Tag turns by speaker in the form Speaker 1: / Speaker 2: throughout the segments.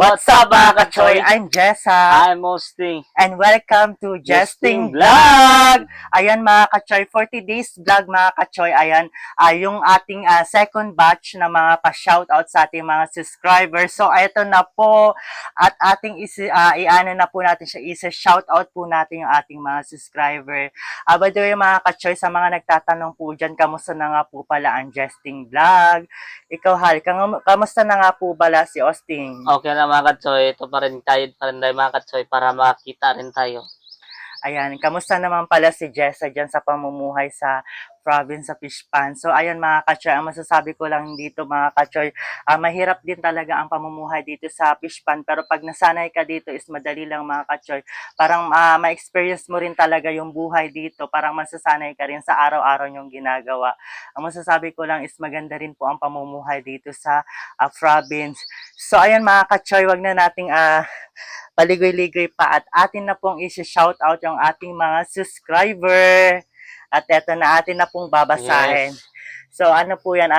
Speaker 1: What's up mga ka-choy? I'm Jessa.
Speaker 2: I'm Mosting.
Speaker 1: And welcome to Jesting
Speaker 2: Jesting
Speaker 1: Vlog! Ayan mga ka-choy, for today's vlog mga ka-choy, ayan, yung ating second batch na mga pa-shoutout sa ating mga subscribers. So, ito na po, at ating i-ano na po natin siya, isa-shoutout po natin yung ating mga subscriber. By the way mga ka-choy, sa mga nagtatanong po dyan, kamusta na nga po pala ang Jesting Vlog? Ikaw, Hal, kamusta na nga po pala si Austin?
Speaker 2: Okay na mga ka-choy, ito pa rin tayo mga ka-choy para makita rin tayo.
Speaker 1: Ayan, kamusta naman pala si Jessa dyan sa pamumuhay sa province sa Fishpan? So, ayan mga ka-choy, ang masasabi ko lang dito mga ka-choy, mahirap din talaga ang pamumuhay dito sa Fishpan, pero pag nasanay ka dito is madali lang mga ka-choy. Parang ma-experience mo rin talaga yung buhay dito, parang masasanay ka rin sa araw-araw yung ginagawa. Ang masasabi ko lang is maganda rin po ang pamumuhay dito sa province. So, ayan mga ka-choy, wag na nating paligoy-ligoy pa at atin na pong isi-shoutout yung ating mga subscriber. At eto na, atin na pong babasahin.
Speaker 2: Yes.
Speaker 1: So ano po yan,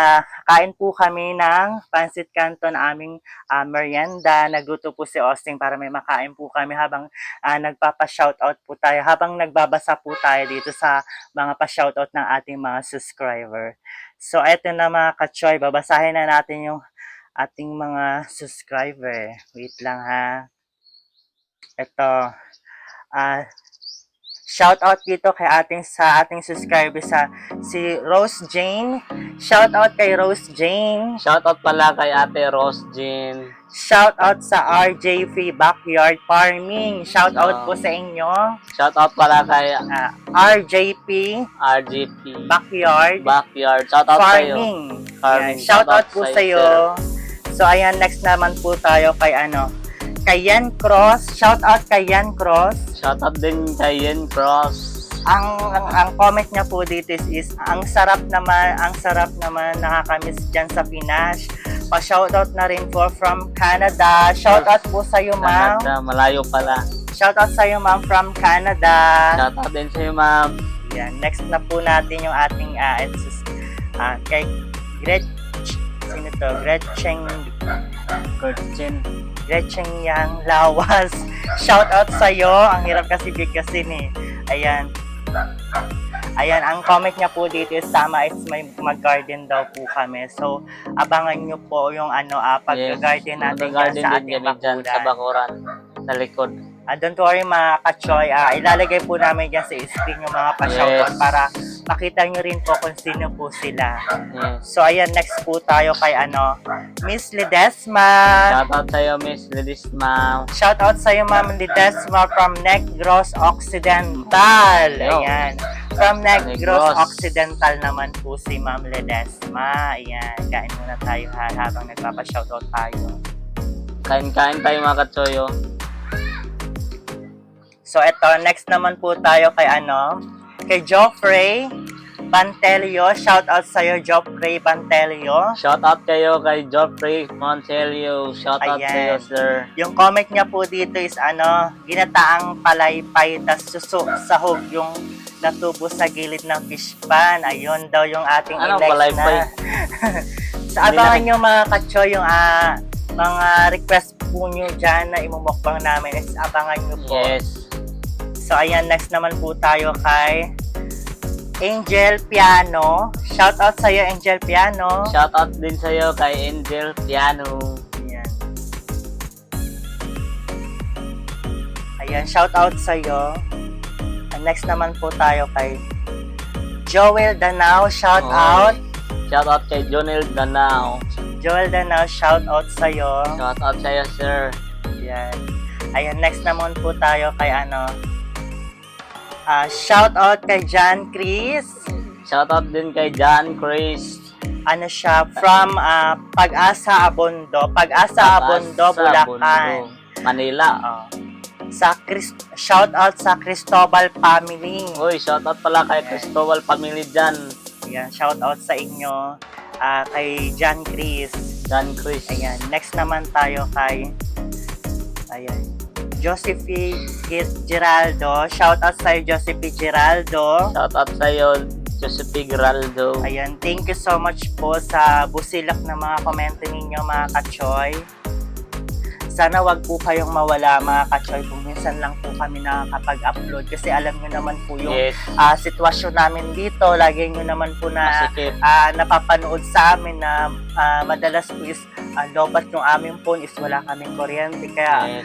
Speaker 1: kain po kami ng pancit canton na aming merienda. Nagluto po si Austin para may makain po kami habang nagpapa-shoutout po tayo. Habang nagbabasa po tayo dito sa mga pa-shoutout ng ating mga subscriber. So eto na mga ka-choy, babasahin na natin yung ating mga subscriber. Wait lang ha. Ito, shout out dito kay ating subscriber si Rose Jane. Shout out kay Rose Jane.
Speaker 2: Shoutout pala kay Ate Rose Jean.
Speaker 1: Shout out sa RJP Backyard Farming. Shout out po sa inyo.
Speaker 2: Shoutout pala kay
Speaker 1: RJP
Speaker 2: RGP
Speaker 1: Backyard
Speaker 2: Shoutout
Speaker 1: Farming.
Speaker 2: Farming.
Speaker 1: Shout out po sa
Speaker 2: sa'yo,
Speaker 1: iyo. So ayan, next naman po tayo kay kay Yan Cross. Shout out kay Yan Cross.
Speaker 2: Shoutout din kay Yen Cross.
Speaker 1: Ang comment niya po dito is ang sarap naman, nakakamiss dyan sa Pinas. Pa-shoutout na rin po from Canada. Shoutout po sa iyo, ma'am.
Speaker 2: Canada, malayo pala.
Speaker 1: Shoutout sa iyo, ma'am, from Canada.
Speaker 2: Shoutout din sa'yo, ma'am.
Speaker 1: Yan, next na po natin yung ating kay Gretchen Yang Lawas. Shoutout sa iyo. Ang hirap kasi bigkasin eh. Ayan. Ayan, ang comment niya po dito is tama is may mag-garden daw po kami. So, abangan niyo po yung pag-garden natin sa ating
Speaker 2: sa bakuran. Sa likod.
Speaker 1: Don't worry mga ka-choy, ilalagay po namin dyan sa screen yung mga pa-shoutout para makita nyo rin po kung sino po sila.
Speaker 2: Yes.
Speaker 1: So, ayan, next po tayo kay Miss Ledesma.
Speaker 2: Shoutout sa'yo, Miss Ledesma.
Speaker 1: Shoutout sa'yo, Ma'am Ledesma from Negros Occidental. Ayan. From Negros Occidental naman po si Ma'am Ledesma. Ayan. Kain muna tayo habang nagpapa-shoutout tayo.
Speaker 2: Kain-kain tayo mga katsoyo.
Speaker 1: So, eto, next naman po tayo kay kay Joffrey Pantelio. Shoutout sa'yo, Joffrey Pantelio.
Speaker 2: Shoutout kayo kay Joffrey Pantelio. Shoutout sa'yo, sir.
Speaker 1: Yung comment niya po dito is ginataang palaypay tas suso sahog yung natubo sa gilid ng fish pan. Ayun daw yung ating elex na. So, abangan nyo mga katsoy yung mga request po nyo dyan na imumukbang namin is abangan nyo po.
Speaker 2: Yes.
Speaker 1: So, ayan, next naman po tayo kay Angel Piano. Shoutout sa'yo, Angel Piano.
Speaker 2: Shoutout din sa'yo kay Angel Piano.
Speaker 1: Ayan. Ayan, shoutout sa'yo. And next naman po tayo kay Joel Danao. Shoutout.
Speaker 2: Shoutout kay Jonel Danao.
Speaker 1: Joel Danao, shoutout sa'yo.
Speaker 2: Shoutout sa'yo, sir.
Speaker 1: Ayan. Ayan, next naman po tayo kay shoutout kay John Chris.
Speaker 2: Shoutout din kay John Chris.
Speaker 1: Siya from Pag-asa Abondo. Pag-asa Abondo, Bulacan.
Speaker 2: Manila.
Speaker 1: Shoutout sa Cristobal family.
Speaker 2: Uy, shoutout pala kay Cristobal family dyan.
Speaker 1: Ayan, shoutout sa inyo. Kay John Chris.
Speaker 2: John Chris.
Speaker 1: Ayan, next naman tayo kay Josephine Geraldo. Shoutout sa'yo, Josephine Geraldo.
Speaker 2: Shoutout sa'yo, Josephine Geraldo.
Speaker 1: Ayan, thank you so much po sa busilak na mga komento ninyo mga ka-choy. Sana wag po kayong mawala mga kachoy kung minsan lang po kami nakakapag-upload kasi alam nyo naman po yung
Speaker 2: Yes.
Speaker 1: sitwasyon namin dito. Lagi nyo naman po na
Speaker 2: Masikip.
Speaker 1: napapanood sa amin na madalas po is lobat yung aming phone is wala kaming kuryente. Kaya
Speaker 2: Yes.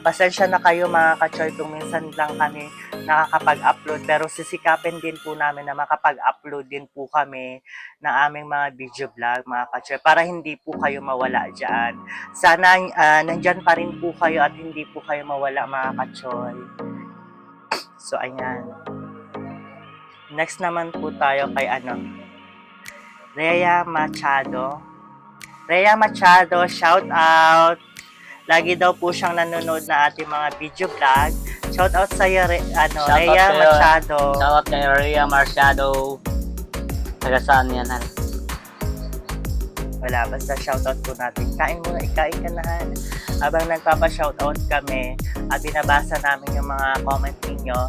Speaker 1: pasensya na kayo mga kachoy kung minsan lang kami nakakapag-upload. Pero sisikapin din po namin na makapag-upload din po kami ng aming mga video vlog mga kachoy para hindi po kayo mawala dyan. Sana nandyan pa rin po kayo at hindi po kayo mawala mga kachoy. So ayan. Next naman po tayo kay Rhea Machado. Rhea Machado, shout out. Lagi daw po siyang nanonood na ating mga video vlog. Shout out sa iyo,
Speaker 2: Shout out
Speaker 1: Rhea
Speaker 2: sa'yo.
Speaker 1: Machado.
Speaker 2: Shoutout kay Rhea Machado. Taga saan yan, Han?
Speaker 1: Wala, basta shoutout po natin. Kain muna, ikain ka na, Han. Habang nagpapa-shoutout kami, binabasa namin yung mga comment ninyo.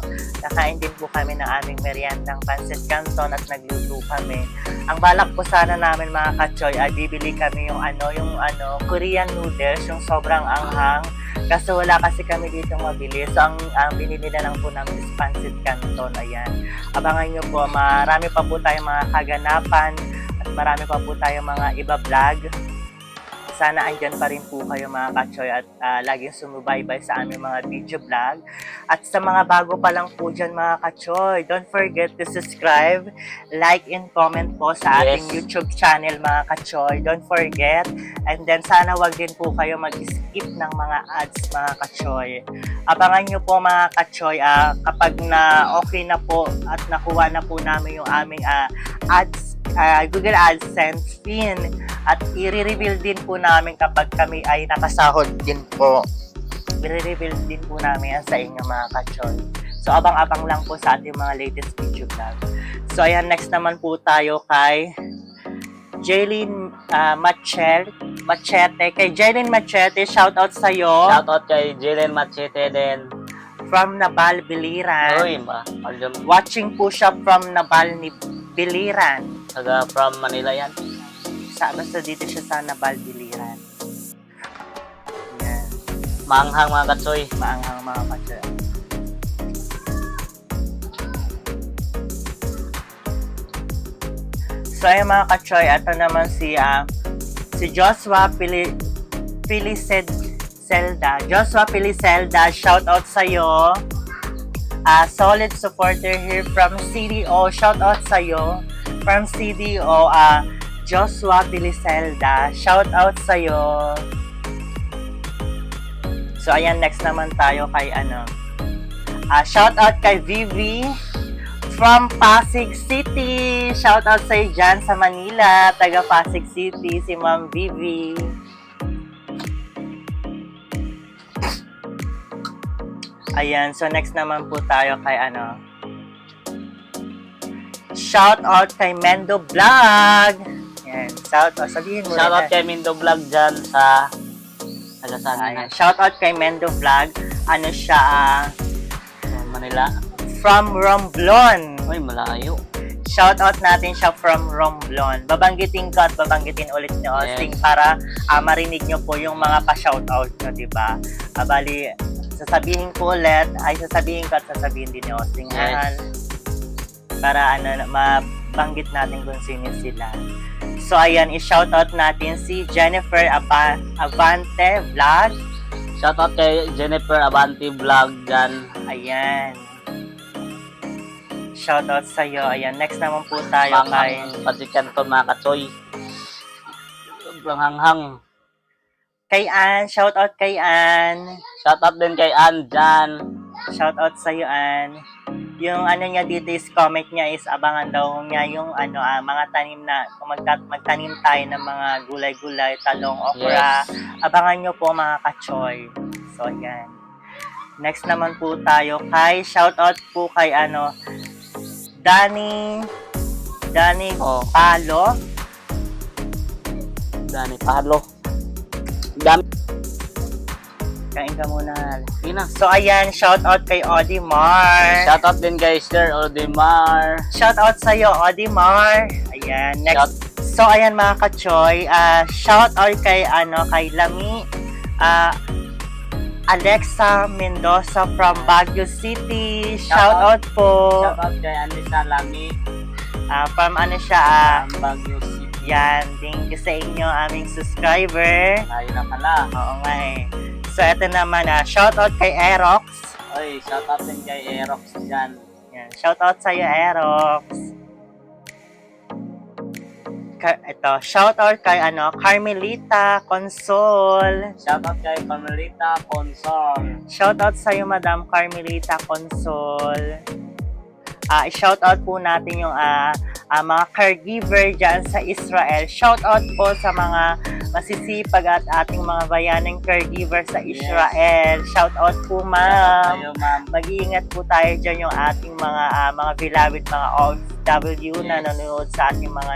Speaker 1: Nakain din po kami ng aming meriendang pancit canton at nagluto kami. Ang balak po sana namin mga kachoy ay bibili kami yung Korean noodles, yung sobrang anghang. Kasi wala kasi kami dito mabili. So, ang binili na lang po namin is pancit canton. Ayan. Abangan nyo po, marami pa po tayong mga kaganapan at marami pa po tayong mga iba vlog. Sana andyan pa rin po kayo mga kachoy at laging sumubaybay sa aming mga video vlog. At sa mga bago pa lang po dyan mga kachoy, don't forget to subscribe, like, and comment po sa ating
Speaker 2: Yes.
Speaker 1: YouTube channel mga kachoy. Don't forget. And then sana wag din po kayo mag-skip ng mga ads mga kachoy. Abangan nyo po mga kachoy kapag na okay na po at nakuha na po namin yung aming ads, Google AdSense pin at i-reveal din po namin kapag kami ay nakasahod din po. I-reveal din po namin yan sa inyo mga kachoy. So abang-abang lang po sa ating mga latest video vlog. So ayan, next naman po tayo kay Jaylin Machete. Kay Jaylin Machete, shoutout sa'yo.
Speaker 2: Shoutout kay Jillian Machete din.
Speaker 1: From Nabal, Biliran.
Speaker 2: Uy,
Speaker 1: Watching po siya from Nabal ni Biliran.
Speaker 2: taga from Manila yan.
Speaker 1: Basta dito siya sa Nabal, Biliran. Yan.
Speaker 2: Maanghang mga katsoy.
Speaker 1: Maanghang mga kachoy. So ayun mga kachoy, ito naman si Joshua Pilicelda. Joshua Pilicelda, shout out sa'yo. Solid supporter here from CDO. Shout out sa'yo. From CDO, Joshua Pilicelda. Shout out sa'yo. So ayan, next naman tayo kay shout out kay Vivi from Pasig City. Shout out sa'yo dyan sa Manila, taga Pasig City, si Ma'am Vivi. Ayan, so next naman po tayo kay shout out kay Mendo Vlog. Ayan, shout out, sabihin mo
Speaker 2: Shoutout kay Mindo Vlog dyan sa taga saan
Speaker 1: Ayan,
Speaker 2: yan?
Speaker 1: shout out kay Mendo Vlog. Ano siya,
Speaker 2: Manila.
Speaker 1: from Romblon.
Speaker 2: Uy, malayo.
Speaker 1: Shout out natin siya from Romblon. Babanggitin ko at babanggitin ulit ni Osting
Speaker 2: Yes.
Speaker 1: para marinig nyo po yung mga pa-shout out nyo, diba? Bali, sasabihin ko ulit, ay sasabihin ko at sasabihin din ni Osting.
Speaker 2: Yes.
Speaker 1: Para mabanggit natin kung sino sila. So ayan, i-shout out natin si Jennifer Avante Vlog.
Speaker 2: Shoutout kay Jennifer Avanti Vlog dyan.
Speaker 1: Ayan. Shout out sa iyo. Ayan, next naman po tayo kay
Speaker 2: Manghang pancit canton mga katsoy. Sobrang hanghang.
Speaker 1: Ann. Shout out kay Ann.
Speaker 2: Shoutout din kay Ann dyan.
Speaker 1: Shout out sa iyo, Ann. Yung niya dito is comment niya is abangan daw niya yung mga tanim na kung magtanim tayo ng mga gulay-gulay, talong, okra.
Speaker 2: Yes.
Speaker 1: Abangan nyo po mga kachoy. So ayan. Next naman po tayo kay shout out po kay Danny
Speaker 2: Oh.
Speaker 1: Palo.
Speaker 2: Dani Palo. Dami.
Speaker 1: Kain ka muna.
Speaker 2: Ina.
Speaker 1: So ayan, shout out kay Odimar.
Speaker 2: Shoutout din kay Sir Odimar.
Speaker 1: Shout out sa iyo, Odimar. Ayan, next. So ayan mga kachoy, shout out kay kay Lami Alexa Mendoza from Baguio City. Shout out po.
Speaker 2: Shoutout kay Anissa Lami.
Speaker 1: From ano siya,
Speaker 2: Baguio City.
Speaker 1: yan, thank you sa inyo, aming subscriber.
Speaker 2: Layo na pala.
Speaker 1: Oo nga eh. So, ito naman, shoutout kay Aerox.
Speaker 2: Oy, shoutout din kay Aerox dyan.
Speaker 1: Yan, shoutout sa'yo, Aerox. Ito, shoutout kay Carmelita Consol.
Speaker 2: Shoutout kay Carmelita Consol.
Speaker 1: Shoutout sa'yo, Madam Carmelita Consol. I-shoutout po natin yung mga caregiver dyan sa Israel. Shoutout po sa mga masisipag at ating mga bayanang caregiver sa Israel. Shoutout po, ma'am.
Speaker 2: Shoutout sa'yo, ma'am.
Speaker 1: Mag-iingat po tayo dyan yung ating mga beloved, mga OFW na nanonood sa ating mga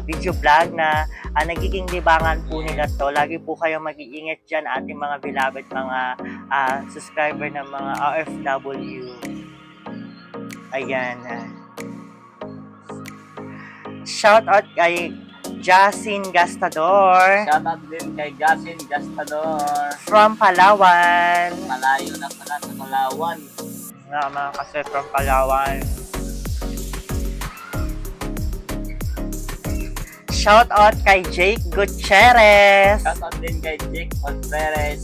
Speaker 1: video vlog na nagiging libangan po nila to. Lagi po kayo mag-iingat dyan ating mga beloved, mga subscriber ng mga OFW. Ayan. Shout out kay Jasin Gastador
Speaker 2: Shoutout din kay Jasin Gastador.
Speaker 1: from Palawan.
Speaker 2: Malayo na pala sa Palawan.
Speaker 1: Mga kasi from Palawan. Shout out kay Jake Gutierrez
Speaker 2: Shoutout din kay Jake Contreras.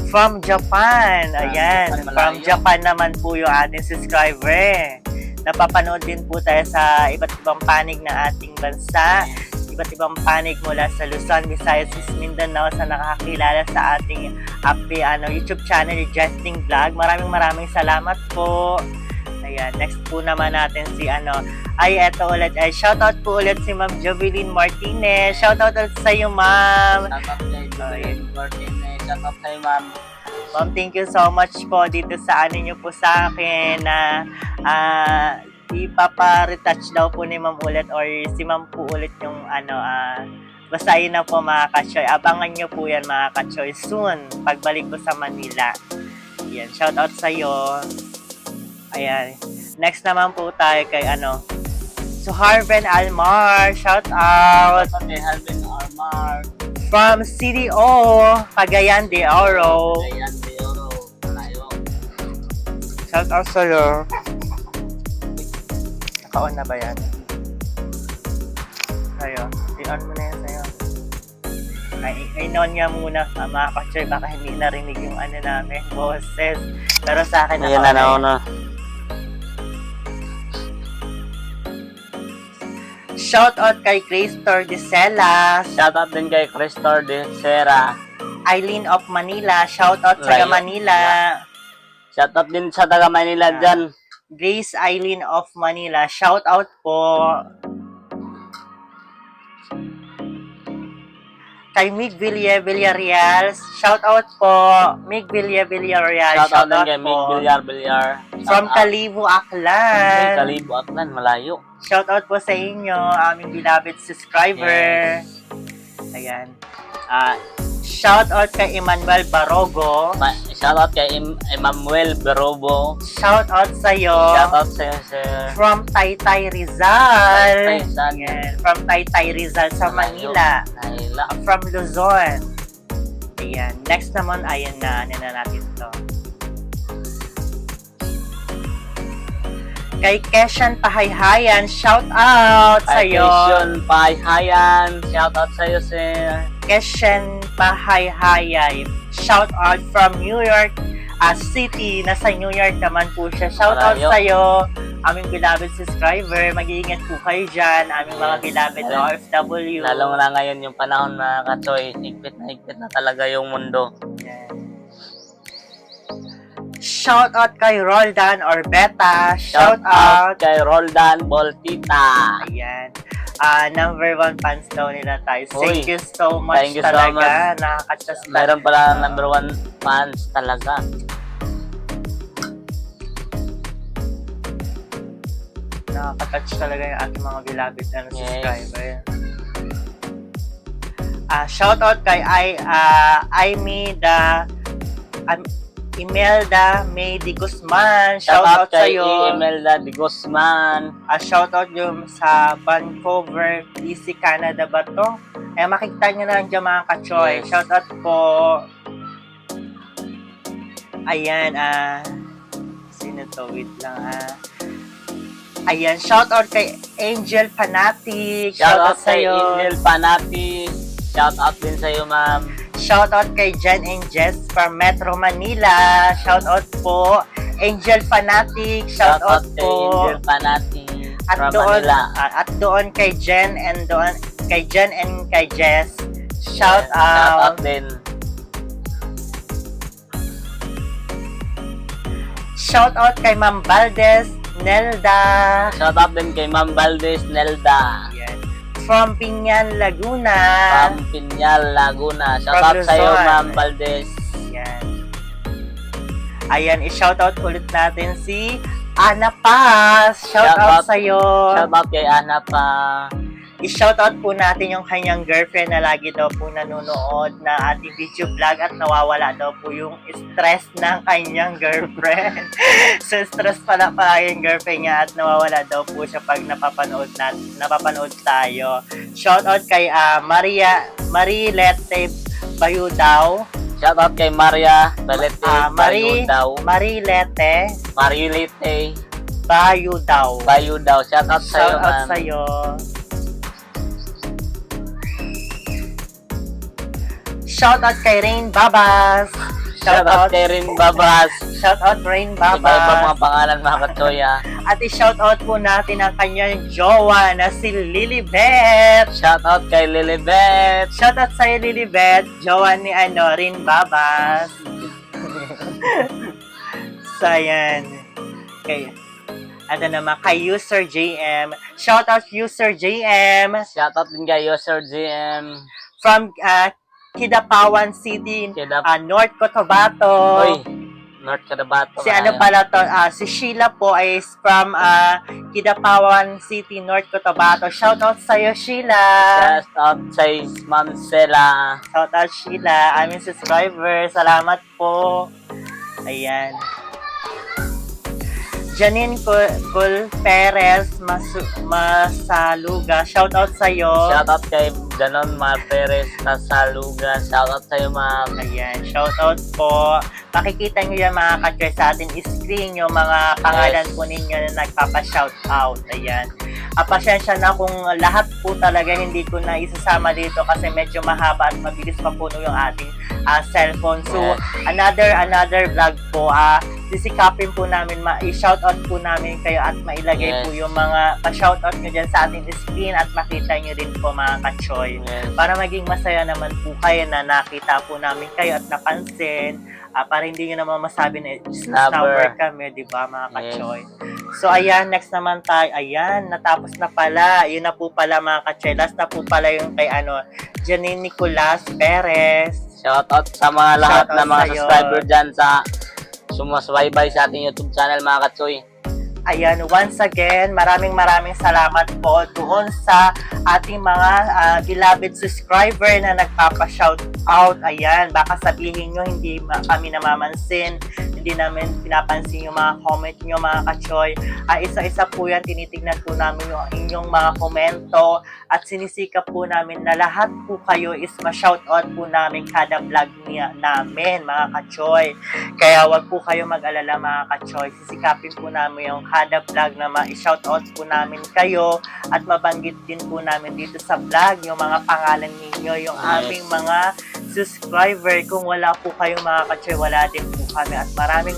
Speaker 1: from Japan. Ayan,
Speaker 2: Japan,
Speaker 1: from
Speaker 2: malayo.
Speaker 1: Japan naman po yung ating subscriber. Napapanood din po tayo sa iba't ibang panig ng ating bansa. Iba't ibang panig mula sa Luzon, Visayas, Mindanao sa nakakilala sa ating YouTube channel, Jesting Vlog. Maraming salamat po. Ayan, next po naman natin si eto ulit. Shoutout po ulit si Ma'am Jovelyn Martinez. Shoutout ulit sa iyo, Ma'am.
Speaker 2: Shoutout kay Jovelyn Martinez. Shoutout kay Ma'am.
Speaker 1: Ma'am, thank you so much po dito sa niyo po sa akin na ipapa-retouch daw po ni Ma'am ulit or si Ma'am po ulit yung basta yun na po mga ka-choy. Abangan nyo po yan mga ka-choy soon pagbalik ko sa Manila. Yan, shoutout sa iyo. Ayan. Next naman po tayo kay so Harvin Almar, shout out
Speaker 2: Shoutout kay Harvin Almar.
Speaker 1: from CDO, Cagayan de Oro.
Speaker 2: Ayan, de Oro. Malayo.
Speaker 1: Shout out sa'yo. Naka-on na ba yan? Sa'yo. I-on mo na yan sa'yo. I-on niya muna, mga ka-choy. Baka hindi narinig yung namin, boses. Pero sa akin,
Speaker 2: Ayan na nauna.
Speaker 1: Shout out kay Cristor de Celas,
Speaker 2: Shoutout din kay Cristor de Serra.
Speaker 1: Eileen of Manila, shout out sa
Speaker 2: Layo.
Speaker 1: Manila.
Speaker 2: Shoutout din sa taga Manila dyan.
Speaker 1: Grace Eileen of Manila, shout out po. Kay Mig Villarreal, shout out po. Mig Villarreal,
Speaker 2: Shoutout
Speaker 1: shout
Speaker 2: din
Speaker 1: out
Speaker 2: kay Mig
Speaker 1: po.
Speaker 2: Villar.
Speaker 1: From Kalibo, Aklan.
Speaker 2: Kalibo Aklan, malayo.
Speaker 1: Shout out po sa inyo, aming beloved subscriber. Ayan. Shout out kay Emmanuel Barogo.
Speaker 2: Shoutout kay Emmanuel Berobo.
Speaker 1: Shout out sa iyo.
Speaker 2: Shoutout sa'yo, sir.
Speaker 1: From Taytay Rizal.
Speaker 2: Taytay, saan?
Speaker 1: Ayan. From Taytay Rizal sa
Speaker 2: Malayo.
Speaker 1: Manila.
Speaker 2: Manila.
Speaker 1: From Luzon. Ayan. Next naman, ayun na natin to. Kay Keshan Pahayhayan, shout out sa iyo.
Speaker 2: Ayun, Pahayhayan. Shoutout sa'yo, sir.
Speaker 1: Keshan Pahayhayan, shout out from New York City. Nasa New York naman po siya. Shout out
Speaker 2: Malayo.
Speaker 1: sa iyo, aming beloved subscriber. Mag-iingat po kayo dyan, aming mga beloved OFW.
Speaker 2: Lalo na ngayon yung panahon na Kachoy, higpit na talaga yung mundo.
Speaker 1: Yan. Shout out kay Roldan Orbeta. Shout out.
Speaker 2: kay Roldan Boltita.
Speaker 1: Ayan. Number 1 fans daw nila tayo.
Speaker 2: Uy,
Speaker 1: Thank you so much
Speaker 2: thank you so
Speaker 1: talaga.
Speaker 2: much.
Speaker 1: Nakaka-touch
Speaker 2: Meron pala number 1 fans talaga.
Speaker 1: Nakaka-touch talaga yung ating mga beloved na
Speaker 2: Yes.
Speaker 1: subscriber. Shout out kay Imelda May Di Guzman. Shout out sa
Speaker 2: kay
Speaker 1: iyo.
Speaker 2: Imelda de Guzman.
Speaker 1: Shout out yung sa Vancouver, BC, Canada ba to? Makikita nyo na lang dyan mga kachoy.
Speaker 2: Yes.
Speaker 1: Shout out po. Ayan, sino to? Wait lang, Ayan, shoutout kay Angel Fanatic.
Speaker 2: Shoutout kay
Speaker 1: sa'yo.
Speaker 2: Angel Fanatic. Shoutout din sa'yo, ma'am.
Speaker 1: Shoutout kay Jen and Jess from Metro Manila. Shoutout po. Angel Fanatic. Shoutout
Speaker 2: kay
Speaker 1: po.
Speaker 2: Angel Fanatic
Speaker 1: At
Speaker 2: from
Speaker 1: doon,
Speaker 2: Manila.
Speaker 1: at doon kay Jen and kay Jess.
Speaker 2: Shoutout
Speaker 1: Shoutout.
Speaker 2: din.
Speaker 1: Shoutout kay Ma'am Valdez Nelda.
Speaker 2: Shoutout din kay Ma'am Valdez Nelda.
Speaker 1: Ayan. From Pinyan, Laguna.
Speaker 2: From Pinyal, Laguna. Shoutout
Speaker 1: From
Speaker 2: sa'yo,
Speaker 1: Luzon.
Speaker 2: Ma'am Valdez.
Speaker 1: Ayan. Ayan, i-shoutout ulit natin si Ana Paz. Shoutout sa'yo.
Speaker 2: Shoutout kay Ana pa.
Speaker 1: I-shoutout po natin yung kanyang girlfriend na lagi daw po nanonood na ating video vlog at nawawala daw po yung stress ng kanyang girlfriend. So, stress pala yung girlfriend niya at nawawala daw po siya pag napapanood tayo. Shoutout kay Marilete Bayudaw.
Speaker 2: Shoutout kay Maria Balete Bayudaw.
Speaker 1: Marilete
Speaker 2: Marilite
Speaker 1: Bayudaw.
Speaker 2: Bayudaw. Shoutout sa'yo,
Speaker 1: Shoutout
Speaker 2: ma'am.
Speaker 1: sa'yo. Shoutout kay Rain Babas.
Speaker 2: Shoutout kay Rin Babas.
Speaker 1: Shoutout Rain
Speaker 2: Iba-iba
Speaker 1: Babas.
Speaker 2: mga pangalan, mga katsoya.
Speaker 1: At i-shoutout po natin ang kanyang jowa na si Lilibet.
Speaker 2: Shoutout kay Lilibet.
Speaker 1: Shoutout sa'yo Lilibet, jowa ni Rin Babas. So, ayan. Okay. Ano naman, kay User JM. Shoutout User JM.
Speaker 2: Shoutout din kay User GM.
Speaker 1: From Kidapawan City, North Cotabato.
Speaker 2: Uy, North Cotabato.
Speaker 1: Si ano pala to, si Sheila po is from Kidapawan City, North Cotabato. Shoutout sa'yo, Sheila.
Speaker 2: Shoutout say Ma'am Sela.
Speaker 1: Shoutout, Sheila. Aming subscriber. Salamat po. Ayan. Janine Col Perez Masaluga. Shoutout sa'yo.
Speaker 2: Shoutout kay Ganon Perez Masaluga. Shoutout sa'yo, ma'am.
Speaker 1: Ayan, shoutout po. Makikita nyo yan mga ka-choice sa ating screen yung mga pangalan po ninyo na nagpapa-shoutout. Ayan. Pasensya na kung lahat po talaga hindi ko na isasama dito kasi medyo mahaba at mabilis mapuno yung ating cellphone. So, another vlog po. Sisikapin po namin, i-shoutout po namin kayo at mailagay po yung mga pa-shoutout nyo dyan sa ating screen at makita nyo rin po mga ka-choy. Para maging masaya naman po kayo na nakita po namin kayo at napansin. Para hindi nyo naman masabi na snubber kami, di ba mga ka-choy? So, ayan, next naman tayo. Ayan, natapos na pala. Yun na po pala mga ka-choy. Last na po pala yung kay Janine Nicolas Perez.
Speaker 2: Shoutout sa mga lahat
Speaker 1: Shoutout
Speaker 2: na mga
Speaker 1: sa'yo.
Speaker 2: subscriber dyan sa sumaswaybay sa ating YouTube channel, mga katsoy.
Speaker 1: Ayan, once again, maraming salamat po doon sa ating mga beloved subscriber na nagpapa-shout out. Ayan, baka sabihin nyo hindi kami namamansin, hindi namin pinapansin yung mga comment nyo mga kachoy. Isa-isa po yan, tinitignan po namin yung inyong mga komento at sinisikap po namin na lahat po kayo is ma-shoutout po namin kada vlog namin mga kachoy. Kaya wag po kayo mag-alala mga kachoy, sisikapin po namin yung kada vlog na ma-shoutout po namin kayo at mabanggit din po namin dito sa vlog yung mga pangalan ninyo, yung aming mga subscriber. Kung wala po kayo mga kachoy, wala din po kami at maraming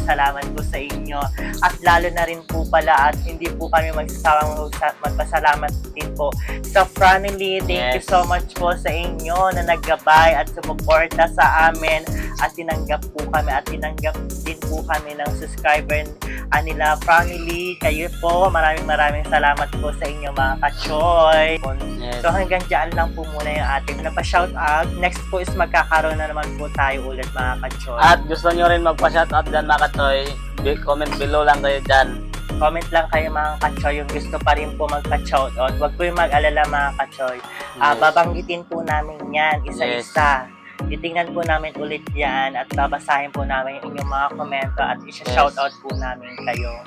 Speaker 1: salamat po sa inyo at lalo na rin po pala at hindi po kami magsasawang magpasalamat din po sa family. Thank you so much po sa inyo na naggabay at sumuporta sa amin at tinanggap po kami at tinanggap din po kami ng subscriber nila family. Kayo po, maraming salamat po sa inyo mga kachoy. So hanggang dyan lang po muna yung ating napa-shout out. Next po is magkakaroon na naman po tayo ulit mga kachoy.
Speaker 2: At gusto nyo rin magpa-shout out dyan, mga kachoy, comment below lang kayo dyan.
Speaker 1: Comment lang kayo mga kachoy yung gusto pa rin po magpa-shout out. Huwag po yung mag-alala mga kachoy. Babanggitin po namin yan isa-isa. Titingnan po namin ulit yan at babasahin po namin yung inyong mga komento at isa-shoutout po namin kayo.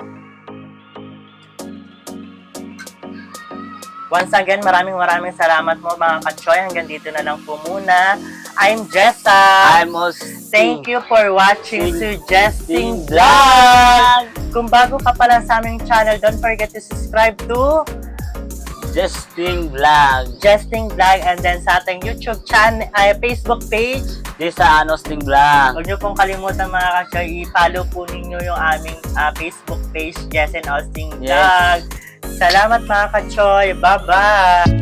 Speaker 1: Once again, maraming salamat mo mga kachoy. Hanggang dito na lang po muna I'm Jessa.
Speaker 2: I'm Austin.
Speaker 1: Thank you for watching
Speaker 2: Suggesting
Speaker 1: Suggesting Vlog. Kung bago ka pa lang sa aming channel, don't forget to subscribe to
Speaker 2: Suggesting Vlog.
Speaker 1: Suggesting Vlog and then sa ating YouTube channel, Facebook page.
Speaker 2: This sa Austin Vlog.
Speaker 1: Huwag niyo pong kalimutan mga ka-choy, i-follow po ninyo yung aming Facebook page, Jess and Austin Vlog.
Speaker 2: Yes.
Speaker 1: Salamat mga ka-choy. Bye-bye!